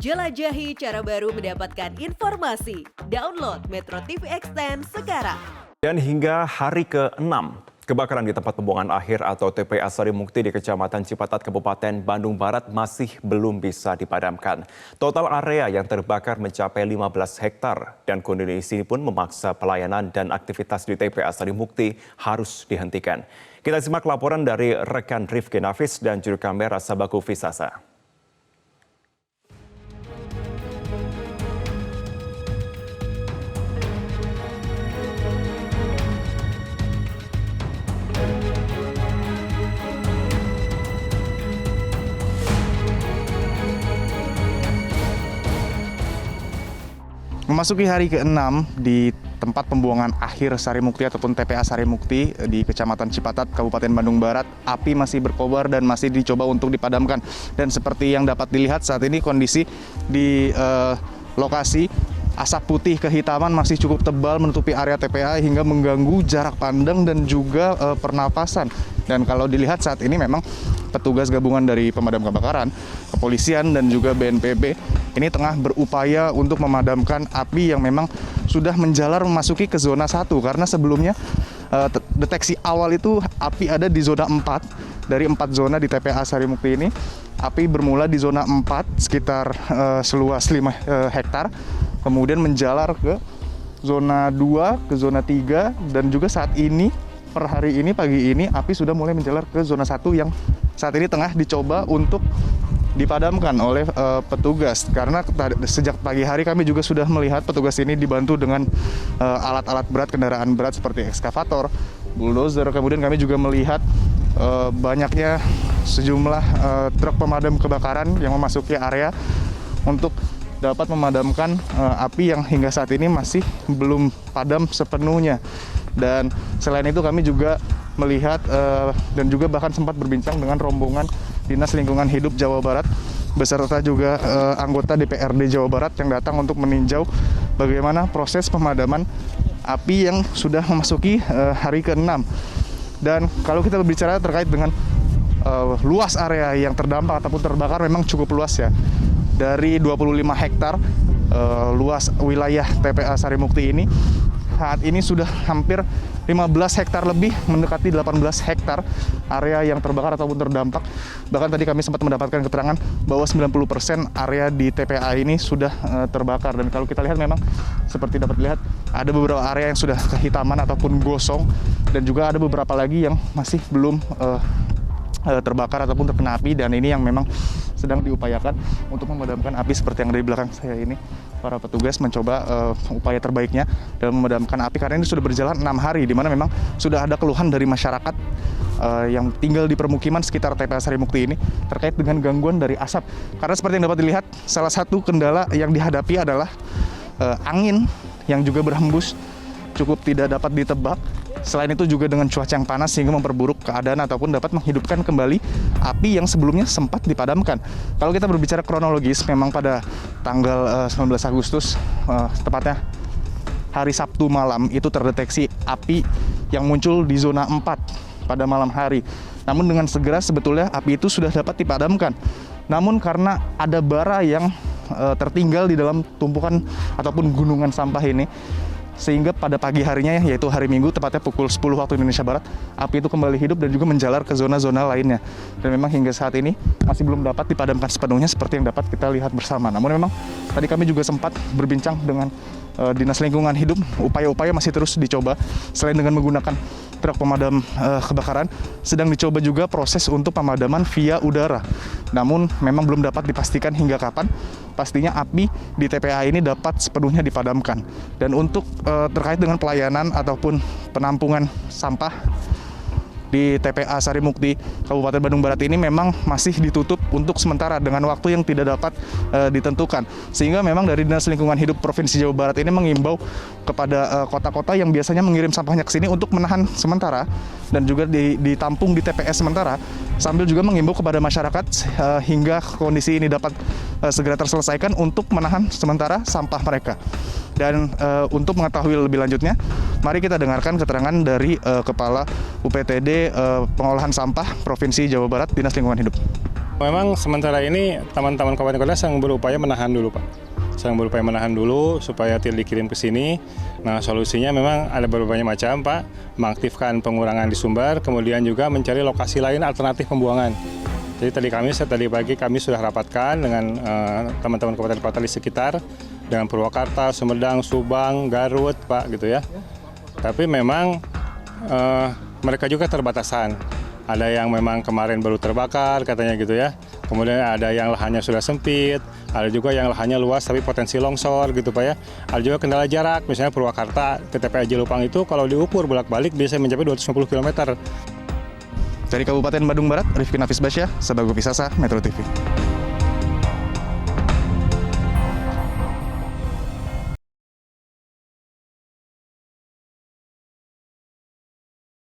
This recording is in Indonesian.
Jelajahi cara baru mendapatkan informasi. Download Metro TV Extend sekarang. Dan hingga hari ke-6, kebakaran di tempat pembuangan akhir atau TPA Sarimukti di Kecamatan Cipatat, Kabupaten Bandung Barat masih belum bisa dipadamkan. Total area yang terbakar mencapai 15 hektar dan kondisi ini pun memaksa pelayanan dan aktivitas di TPA Sarimukti harus dihentikan. Kita simak laporan dari rekan Rifki Nafis dan juru kamera Sabaku Visasa. Memasuki hari ke-6 di tempat pembuangan akhir Sarimukti ataupun TPA Sarimukti di Kecamatan Cipatat, Kabupaten Bandung Barat, api masih berkobar dan masih dicoba untuk dipadamkan. Dan seperti yang dapat dilihat saat ini kondisi di lokasi asap putih kehitaman masih cukup tebal menutupi area TPA hingga mengganggu jarak pandang dan juga pernapasan. Dan kalau dilihat saat ini memang petugas gabungan dari pemadam kebakaran, kepolisian dan juga BNPB ini tengah berupaya untuk memadamkan api yang memang sudah menjalar memasuki ke zona 1 karena sebelumnya deteksi awal itu api ada di zona 4 dari 4 zona di TPA Sarimukti ini. Api bermula di zona 4 sekitar seluas 5 hektar, kemudian menjalar ke zona 2, ke zona 3 dan juga saat ini per hari ini pagi ini api sudah mulai menjalar ke zona 1 yang saat ini tengah dicoba untuk dipadamkan oleh petugas karena sejak pagi hari kami juga sudah melihat petugas ini dibantu dengan alat-alat berat, kendaraan berat seperti ekskavator, bulldozer. Kemudian kami juga melihat banyaknya sejumlah truk pemadam kebakaran yang memasuki area untuk dapat memadamkan api yang hingga saat ini masih belum padam sepenuhnya. Dan selain itu kami juga melihat dan juga bahkan sempat berbincang dengan rombongan Dinas Lingkungan Hidup Jawa Barat beserta juga anggota DPRD Jawa Barat yang datang untuk meninjau bagaimana proses pemadaman api yang sudah memasuki hari ke-6. Dan kalau kita berbicara terkait dengan luas area yang terdampak ataupun terbakar memang cukup luas ya. Dari 25 hektar luas wilayah TPA Sarimukti ini saat ini sudah hampir 15 hektar lebih, mendekati 18 hektar area yang terbakar ataupun terdampak. Bahkan tadi kami sempat mendapatkan keterangan bahwa 90% area di TPA ini sudah terbakar. Dan kalau kita lihat memang seperti dapat dilihat ada beberapa area yang sudah kehitaman ataupun gosong dan juga ada beberapa lagi yang masih belum terbakar ataupun terkena api, dan ini yang memang sedang diupayakan untuk memadamkan api. Seperti yang ada di belakang saya ini, para petugas mencoba upaya terbaiknya dalam memadamkan api karena ini sudah berjalan 6 hari di mana memang sudah ada keluhan dari masyarakat yang tinggal di permukiman sekitar TPA Sarimukti ini terkait dengan gangguan dari asap. Karena seperti yang dapat dilihat, salah satu kendala yang dihadapi adalah angin yang juga berhembus cukup tidak dapat ditebak. Selain itu juga dengan cuaca yang panas sehingga memperburuk keadaan ataupun dapat menghidupkan kembali api yang sebelumnya sempat dipadamkan. Kalau kita berbicara kronologis, memang pada tanggal 19 Agustus, tepatnya hari Sabtu malam, itu terdeteksi api yang muncul di zona 4 pada malam hari. Namun dengan segera sebetulnya api itu sudah dapat dipadamkan. Namun karena ada bara yang tertinggal di dalam tumpukan ataupun gunungan sampah ini, sehingga pada pagi harinya, yaitu hari Minggu, tepatnya pukul 10 waktu Indonesia Barat, api itu kembali hidup dan juga menjalar ke zona-zona lainnya. Dan memang hingga saat ini masih belum dapat dipadamkan sepenuhnya seperti yang dapat kita lihat bersama. Namun memang tadi kami juga sempat berbincang dengan Dinas Lingkungan Hidup, upaya-upaya masih terus dicoba. Selain dengan menggunakan truk pemadam kebakaran, sedang dicoba juga proses untuk pemadaman via udara. Namun memang belum dapat dipastikan hingga kapan pastinya api di TPA ini dapat sepenuhnya dipadamkan. Dan untuk terkait dengan pelayanan ataupun penampungan sampah di TPA Sarimukti Kabupaten Bandung Barat ini memang masih ditutup untuk sementara dengan waktu yang tidak dapat ditentukan. Sehingga memang dari Dinas Lingkungan Hidup Provinsi Jawa Barat ini mengimbau kepada kota-kota yang biasanya mengirim sampahnya ke sini untuk menahan sementara dan juga ditampung di TPS sementara, sambil juga mengimbau kepada masyarakat hingga kondisi ini dapat segera terselesaikan untuk menahan sementara sampah mereka. Dan untuk mengetahui lebih lanjutnya, mari kita dengarkan keterangan dari Kepala UPTD Pengolahan Sampah Provinsi Jawa Barat, Dinas Lingkungan Hidup. Memang sementara ini teman-teman kabupaten kota sedang berupaya menahan dulu, Pak. Sedang berupaya menahan dulu supaya tidak dikirim ke sini. Nah, solusinya memang ada berbagai macam, Pak. Mengaktifkan pengurangan di sumber, kemudian juga mencari lokasi lain alternatif pembuangan. Jadi tadi pagi kami sudah rapatkan dengan teman-teman kabupaten kota di sekitar, dengan Purwakarta, Sumedang, Subang, Garut, Pak, gitu ya. Tapi memang mereka juga terbatasan. Ada yang memang kemarin baru terbakar katanya gitu ya. Kemudian ada yang lahannya sudah sempit, ada juga yang lahannya luas tapi potensi longsor gitu Pak ya. Ada juga kendala jarak, misalnya Purwakarta ke TPA Jelupang itu kalau diukur bolak-balik bisa mencapai 250 km. Dari Kabupaten Bandung Barat, Rifki Nafis Basya, Sebagu Pisasa, Metro TV.